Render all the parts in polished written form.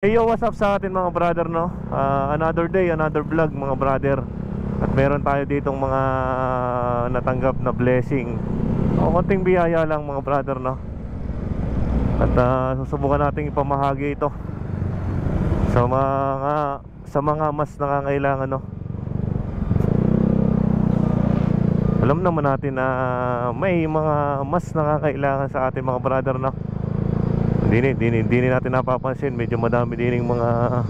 Hey yo, what's up sa atin mga brother, no? Another day, another vlog mga brother. At meron tayo ditong mga natanggap na blessing o konting biyaya lang mga brother, no? At susubukan natin ipamahagi ito sa mga mas nangangailangan, no? Alam naman natin na may mga mas nangangailangan sa ating mga brother, no? Hindi natin napapansin, medyo madami din yung mga,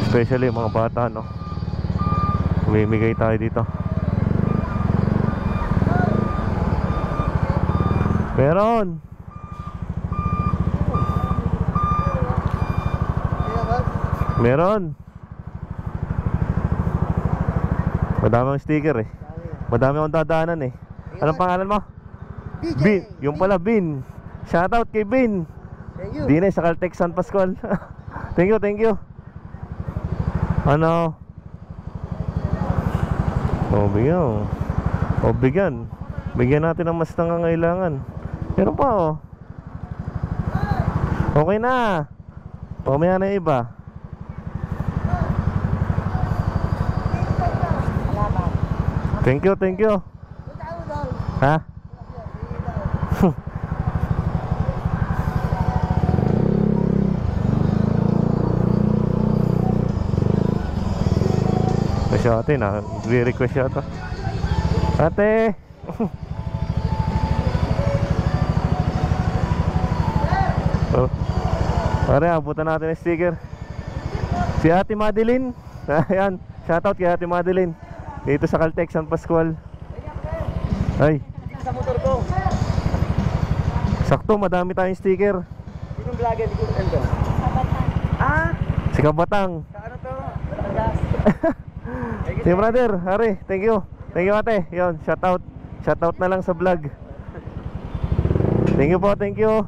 especially mga bata, no? Umimigay tayo dito. Meron madami ang sticker eh. Madami akong dadaanan eh. Anong pangalan mo? Bin. Yung pala Bin. Shoutout kay Bin. Di na sa Caltex San Pascual. Thank you. Ano? Bigyan. Bigyan natin ng mas nangangailangan. Meron pa oh. Okay na. Pamaya na iba. Thank you. Ha? Si ate na, re-request yata. Ate! Oh. Pare, abutan natin yung sticker. Si Ate Madeline. Ayan, shoutout kay Ate Madeline dito sa Caltex San Pascual. Ay, sa motor ko. sakto, madami tayong sticker. Sinong vlogger ko ito? Si Kabatang. Sa ano to? Si brother, Hari, thank you ate. Yon, shoutout na lang sa vlog. Thank you.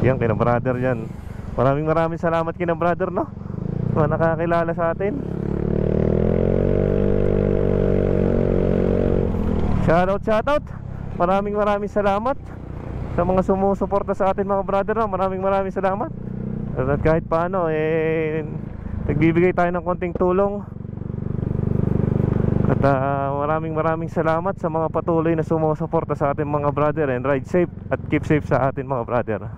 Yan, kina brother yan. Maraming salamat kina brother, no? Mga nakakilala sa atin. Shoutout. Maraming salamat sa mga sumusuporta sa atin mga brother, no? Maraming salamat. At kahit paano nagbibigay tayo ng konting tulong. At maraming salamat sa mga patuloy na sumusuporta sa ating mga brother. And ride safe at keep safe sa atin mga brother.